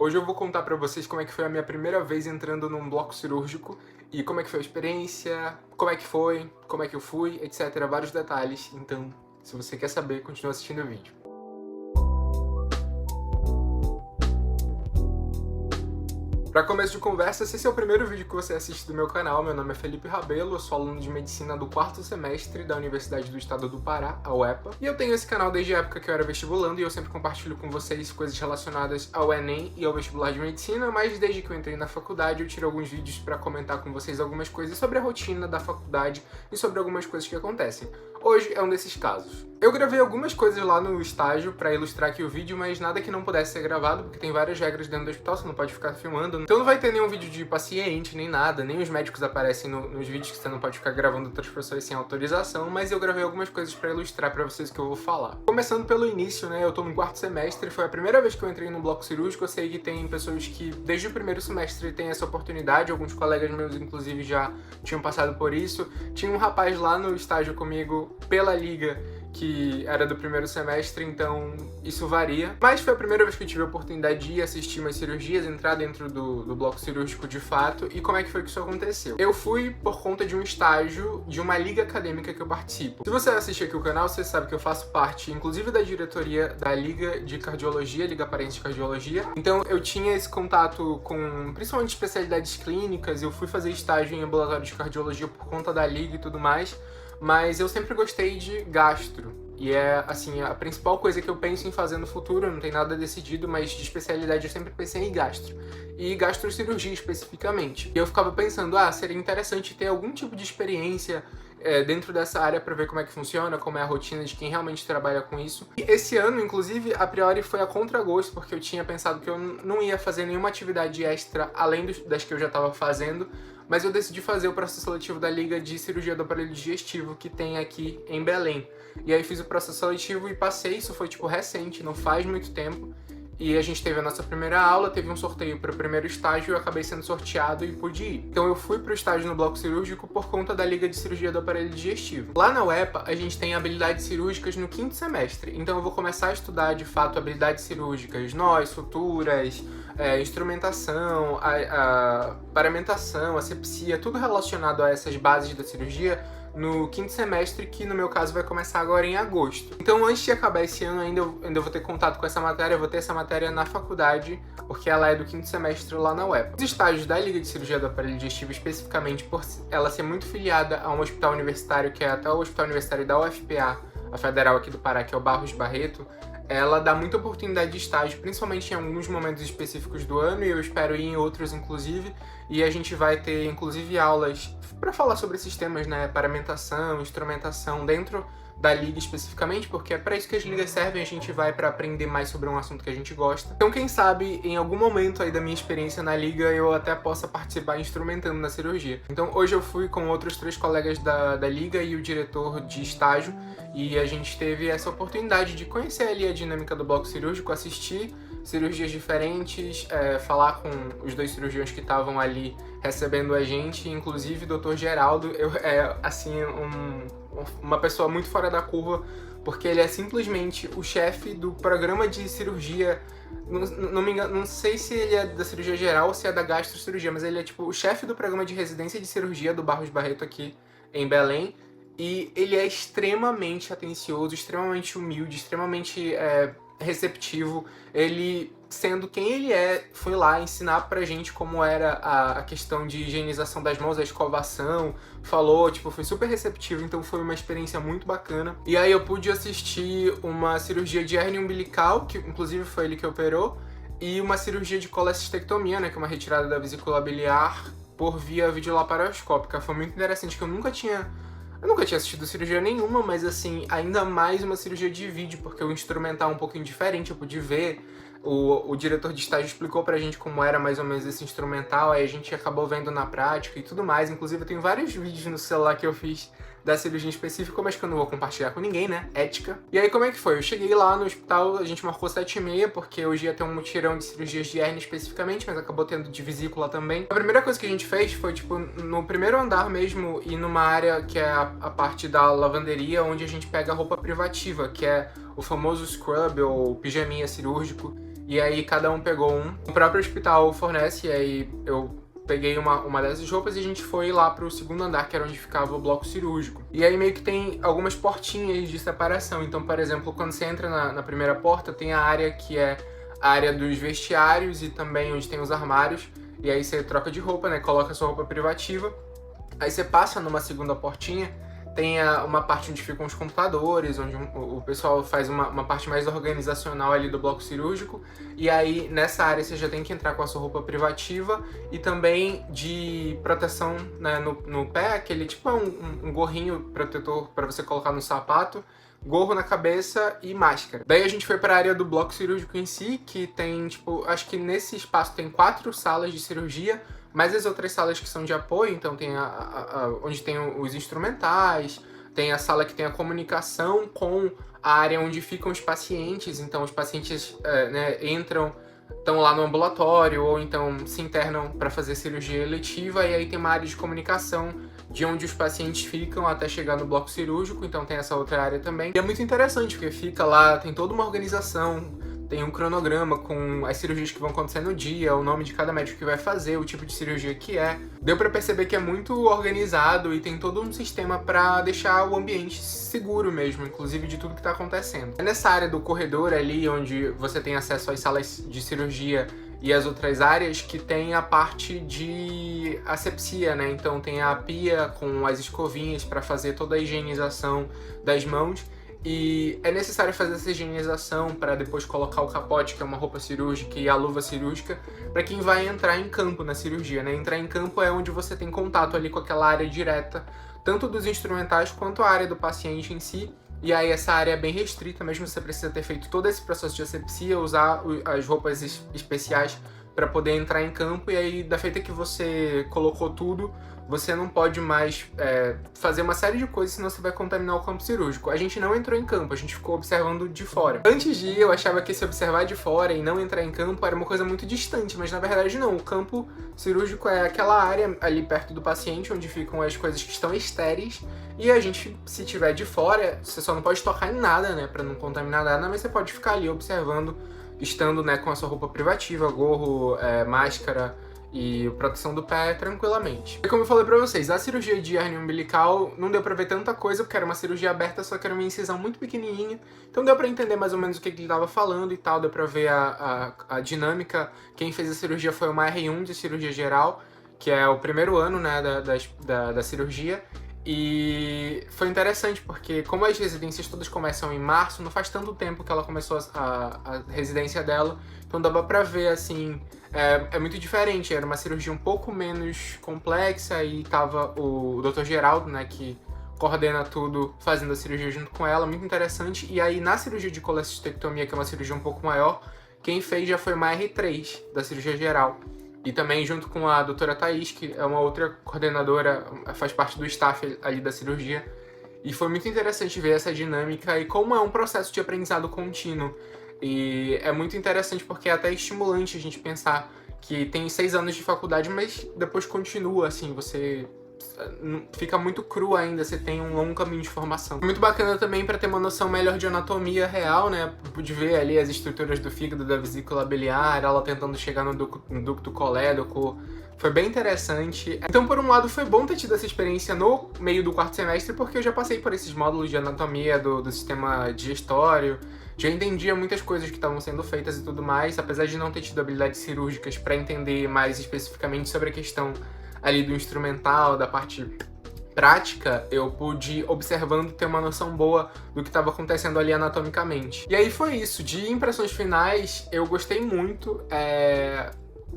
Hoje eu vou contar pra vocês como é que foi a minha primeira vez entrando num bloco cirúrgico e como é que foi a experiência, como é que foi, como é que eu fui, etc. Vários detalhes. Então, se você quer saber, continua assistindo o vídeo. Para começo de conversa, se esse é o primeiro vídeo que você assiste do meu canal, meu nome é Felipe Rabelo, eu sou aluno de Medicina do 4º semestre da Universidade do Estado do Pará, a UEPA, e eu tenho esse canal desde a época que eu era vestibulando e eu sempre compartilho com vocês coisas relacionadas ao Enem e ao vestibular de Medicina, mas desde que eu entrei na faculdade eu tiro alguns vídeos para comentar com vocês algumas coisas sobre a rotina da faculdade e sobre algumas coisas que acontecem. Hoje é um desses casos. Eu gravei algumas coisas lá no estágio para ilustrar aqui o vídeo, mas nada que não pudesse ser gravado, porque tem várias regras dentro do hospital, você não pode ficar filmando. Então não vai ter nenhum vídeo de paciente, nem nada, nem os médicos aparecem nos vídeos que você não pode ficar gravando outras pessoas sem autorização, mas eu gravei algumas coisas para ilustrar para vocês que eu vou falar. Começando pelo início, né, eu tô no 4º semestre, foi a primeira vez que eu entrei no bloco cirúrgico. Eu sei que tem pessoas que desde o primeiro semestre têm essa oportunidade, alguns colegas meus inclusive já tinham passado por isso. Tinha um rapaz lá no estágio comigo pela liga que era do primeiro semestre, então isso varia. Mas foi a primeira vez que eu tive a oportunidade de ir assistir umas cirurgias, entrar dentro do bloco cirúrgico de fato. E como é que foi que isso aconteceu? Eu fui por conta de um estágio de uma liga acadêmica que eu participo. Se você assiste aqui o canal, você sabe que eu faço parte, inclusive, da diretoria da Liga de Cardiologia, Liga Paraense de Cardiologia. Então eu tinha esse contato com, principalmente, especialidades clínicas. Eu fui fazer estágio em ambulatório de cardiologia por conta da liga e tudo mais. Mas eu sempre gostei de gastro, e é, assim, a principal coisa que eu penso em fazer no futuro. Não tem nada decidido, mas de especialidade eu sempre pensei em gastro, e gastrocirurgia especificamente. E eu ficava pensando, seria interessante ter algum tipo de experiência dentro dessa área para ver como é que funciona, como é a rotina de quem realmente trabalha com isso. E esse ano, inclusive, a priori foi a contragosto, porque eu tinha pensado que eu não ia fazer nenhuma atividade extra além das que eu já estava fazendo, mas eu decidi fazer o processo seletivo da Liga de Cirurgia do Aparelho Digestivo que tem aqui em Belém. E aí fiz o processo seletivo e passei. Isso foi tipo recente, não faz muito tempo. E a gente teve a nossa primeira aula, teve um sorteio para o primeiro estágio e eu acabei sendo sorteado e pude ir. Então eu fui para o estágio no bloco cirúrgico por conta da Liga de Cirurgia do Aparelho Digestivo. Lá na UEPA, a gente tem habilidades cirúrgicas no 5º semestre, então eu vou começar a estudar de fato habilidades cirúrgicas, nós, suturas, instrumentação, a paramentação, asepsia, tudo relacionado a essas bases da cirurgia no 5º semestre, que no meu caso vai começar agora em agosto. Então antes de acabar esse ano ainda eu vou ter contato com essa matéria, eu vou ter essa matéria na faculdade, porque ela é do 5º semestre lá na UEPA. Os estágios da Liga de Cirurgia do Aparelho Digestivo, especificamente por ela ser muito filiada a um hospital universitário, que é até o Hospital Universitário da UFPA, a federal aqui do Pará, que é o Barros Barreto, ela dá muita oportunidade de estágio, principalmente em alguns momentos específicos do ano, e eu espero ir em outros, inclusive. E a gente vai ter, inclusive, aulas para falar sobre esses temas, né? Paramentação, instrumentação, dentro da liga especificamente, porque é para isso que as ligas servem. A gente vai para aprender mais sobre um assunto que a gente gosta. Então, quem sabe, em algum momento aí da minha experiência na liga, eu até possa participar instrumentando na cirurgia. Então, hoje eu fui com outros 3 colegas da liga e o diretor de estágio, e a gente teve essa oportunidade de conhecer ali a dinâmica do bloco cirúrgico, assistir cirurgias diferentes, falar com os 2 cirurgiões que estavam ali recebendo a gente, inclusive o Dr. Geraldo. Uma pessoa muito fora da curva, porque ele é simplesmente o chefe do programa de cirurgia. Não me engano, não sei se ele é da cirurgia geral ou se é da gastrocirurgia, mas ele é tipo o chefe do programa de residência de cirurgia do Barros Barreto aqui em Belém. E ele é extremamente atencioso, extremamente humilde, extremamente receptivo. Ele, sendo quem ele é, foi lá ensinar pra gente como era a questão de higienização das mãos, a escovação, falou, foi super receptivo, então foi uma experiência muito bacana. E aí eu pude assistir uma cirurgia de hérnia umbilical, que inclusive foi ele que operou, e uma cirurgia de colecistectomia, né, que é uma retirada da vesícula biliar por via videolaparoscópica. Foi muito interessante, que eu nunca tinha assistido cirurgia nenhuma, mas assim, ainda mais uma cirurgia de vídeo, porque o instrumental é um pouquinho diferente. Eu pude ver, o diretor de estágio explicou pra gente como era mais ou menos esse instrumental, aí a gente acabou vendo na prática e tudo mais. Inclusive eu tenho vários vídeos no celular que eu fiz da cirurgia em específico, mas que eu não vou compartilhar com ninguém, né? Ética. E aí como é que foi? Eu cheguei lá no hospital, a gente marcou 7h30, porque hoje ia ter um mutirão de cirurgias de hérnia especificamente, mas acabou tendo de vesícula também. A primeira coisa que a gente fez foi, no primeiro andar mesmo, ir numa área que é a parte da lavanderia, onde a gente pega a roupa privativa, que é o famoso scrub ou pijaminha cirúrgico, e aí cada um pegou um. O próprio hospital fornece, e aí eu peguei uma dessas roupas e a gente foi lá pro segundo andar, que era onde ficava o bloco cirúrgico. E aí meio que tem algumas portinhas de separação. Então, por exemplo, quando você entra na primeira porta, tem a área que é a área dos vestiários e também onde tem os armários. E aí você troca de roupa, né? Coloca a sua roupa privativa. Aí você passa numa segunda portinha, tem uma parte onde ficam os computadores, onde o pessoal faz uma parte mais organizacional ali do bloco cirúrgico. E aí, nessa área, você já tem que entrar com a sua roupa privativa e também de proteção, né, no pé, aquele tipo um gorrinho protetor para você colocar no sapato, gorro na cabeça e máscara. Daí a gente foi para a área do bloco cirúrgico em si, que tem, tipo, acho que nesse espaço tem 4 salas de cirurgia, mas as outras salas que são de apoio, então tem onde tem os instrumentais, tem a sala que tem a comunicação com a área onde ficam os pacientes, então os pacientes né, estão lá no ambulatório ou então se internam para fazer cirurgia eletiva, e aí tem uma área de comunicação de onde os pacientes ficam até chegar no bloco cirúrgico, então tem essa outra área também. E é muito interessante, porque fica lá, tem toda uma organização, tem um cronograma com as cirurgias que vão acontecer no dia, o nome de cada médico que vai fazer, o tipo de cirurgia que é. Deu pra perceber que é muito organizado e tem todo um sistema pra deixar o ambiente seguro mesmo, inclusive de tudo que tá acontecendo. É nessa área do corredor ali, onde você tem acesso às salas de cirurgia e as outras áreas, que tem a parte de asepsia, né? Então tem a pia com as escovinhas pra fazer toda a higienização das mãos. E é necessário fazer essa higienização para depois colocar o capote, que é uma roupa cirúrgica, e a luva cirúrgica, para quem vai entrar em campo na cirurgia, né? Entrar em campo é onde você tem contato ali com aquela área direta, tanto dos instrumentais quanto a área do paciente em si. E aí essa área é bem restrita, mesmo você precisa ter feito todo esse processo de asepsia, usar as roupas especiais para poder entrar em campo, e aí da feita que você colocou tudo, você não pode mais fazer uma série de coisas, senão você vai contaminar o campo cirúrgico. A gente não entrou em campo, a gente ficou observando de fora. Antes de ir, eu achava que se observar de fora e não entrar em campo era uma coisa muito distante, mas na verdade não. O campo cirúrgico é aquela área ali perto do paciente, onde ficam as coisas que estão estéreis, e a gente, se tiver de fora, você só não pode tocar em nada, né, pra não contaminar nada, mas você pode ficar ali observando, estando, né, com a sua roupa privativa, gorro, máscara e proteção do pé tranquilamente. E como eu falei pra vocês, a cirurgia de hérnia umbilical não deu pra ver tanta coisa, porque era uma cirurgia aberta, só que era uma incisão muito pequenininha, então deu pra entender mais ou menos o que ele tava falando e tal, deu pra ver a dinâmica. Quem fez a cirurgia foi uma R1 de cirurgia geral, que é o primeiro ano, né, da cirurgia. E foi interessante porque, como as residências todas começam em março, não faz tanto tempo que ela começou a residência dela, então dava pra ver, assim, é muito diferente. Era uma cirurgia um pouco menos complexa e tava o Dr. Geraldo, né, que coordena tudo, fazendo a cirurgia junto com ela, muito interessante. E aí, na cirurgia de colecistectomia, que é uma cirurgia um pouco maior, quem fez já foi uma R3 da cirurgia geral. E também junto com a doutora Thaís, que é uma outra coordenadora, faz parte do staff ali da cirurgia. E foi muito interessante ver essa dinâmica e como é um processo de aprendizado contínuo. E é muito interessante porque é até estimulante a gente pensar que tem 6 anos de faculdade, mas depois continua, assim, você fica muito cru ainda, você tem um longo caminho de formação. Muito bacana também para ter uma noção melhor de anatomia real, né? Pude ver ali as estruturas do fígado, da vesícula biliar, ela tentando chegar no ducto colédoco. Foi bem interessante. Então, por um lado, foi bom ter tido essa experiência no meio do quarto semestre, porque eu já passei por esses módulos de anatomia do sistema digestório, já entendia muitas coisas que estavam sendo feitas e tudo mais, apesar de não ter tido habilidades cirúrgicas para entender mais especificamente sobre a questão ali do instrumental, da parte prática, eu pude, observando, ter uma noção boa do que estava acontecendo ali anatomicamente. E aí foi isso. De impressões finais, eu gostei muito.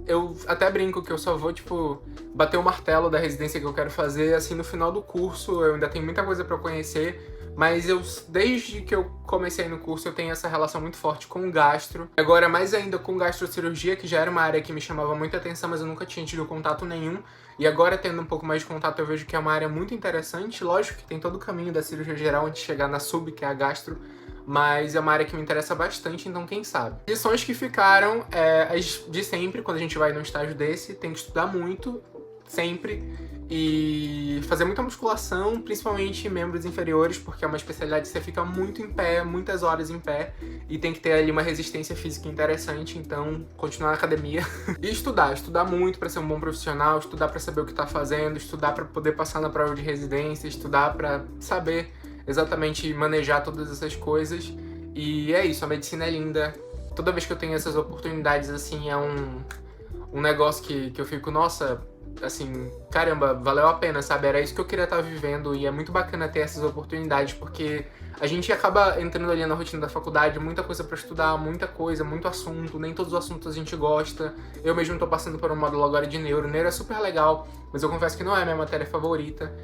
Eu até brinco que eu só vou, tipo, bater o martelo da residência que eu quero fazer, assim, no final do curso. Eu ainda tenho muita coisa pra eu conhecer, mas desde que eu comecei no curso, eu tenho essa relação muito forte com o gastro. Agora, mais ainda com gastrocirurgia, que já era uma área que me chamava muita atenção, mas eu nunca tinha tido contato nenhum. E agora, tendo um pouco mais de contato, eu vejo que é uma área muito interessante. Lógico que tem todo o caminho da cirurgia geral antes de chegar na sub, que é a gastro, mas é uma área que me interessa bastante, então quem sabe. Lições que ficaram, as de sempre, quando a gente vai num estágio desse, tem que estudar muito, sempre. E fazer muita musculação, principalmente em membros inferiores, porque é uma especialidade que você fica muito em pé, muitas horas em pé, e tem que ter ali uma resistência física interessante, então continuar na academia. E estudar muito para ser um bom profissional, estudar para saber o que tá fazendo, estudar para poder passar na prova de residência, estudar para saber exatamente manejar todas essas coisas. E é isso, a medicina é linda. Toda vez que eu tenho essas oportunidades, assim, é um negócio que eu fico, nossa, assim, caramba, valeu a pena, sabe? Era isso que eu queria estar vivendo e é muito bacana ter essas oportunidades, porque a gente acaba entrando ali na rotina da faculdade, muita coisa pra estudar, muita coisa, muito assunto, nem todos os assuntos a gente gosta. Eu mesmo tô passando por um módulo agora de neuro é super legal, mas eu confesso que não é a minha matéria favorita.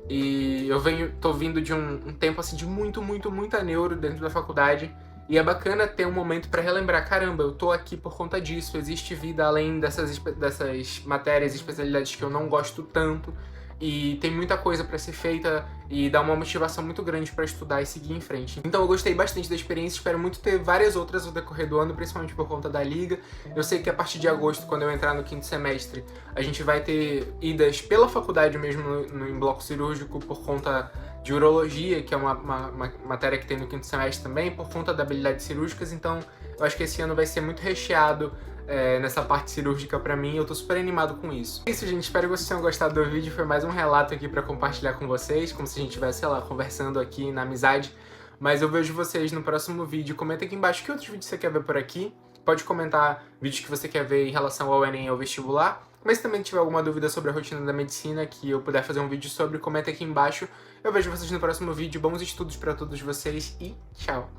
E tô vindo de um tempo assim de muita neuro dentro da faculdade. E é bacana ter um momento pra relembrar, caramba, eu tô aqui por conta disso, existe vida além dessas matérias e especialidades que eu não gosto tanto, e tem muita coisa pra ser feita e dá uma motivação muito grande pra estudar e seguir em frente. Então eu gostei bastante da experiência, espero muito ter várias outras no decorrer do ano, principalmente por conta da liga. Eu sei que a partir de agosto, quando eu entrar no 5º semestre, a gente vai ter idas pela faculdade mesmo em bloco cirúrgico por conta de urologia, que é uma matéria que tem no 5º semestre também, por conta das habilidades cirúrgicas, então eu acho que esse ano vai ser muito recheado nessa parte cirúrgica pra mim, eu tô super animado com isso. É isso, gente, espero que vocês tenham gostado do vídeo, foi mais um relato aqui pra compartilhar com vocês, como se a gente estivesse, sei lá, conversando aqui na amizade, mas eu vejo vocês no próximo vídeo. Comenta aqui embaixo que outros vídeos você quer ver por aqui, pode comentar vídeos que você quer ver em relação ao Enem ou vestibular, mas se também tiver alguma dúvida sobre a rotina da medicina que eu puder fazer um vídeo sobre, comenta aqui embaixo. Eu vejo vocês no próximo vídeo, bons estudos pra todos vocês e tchau!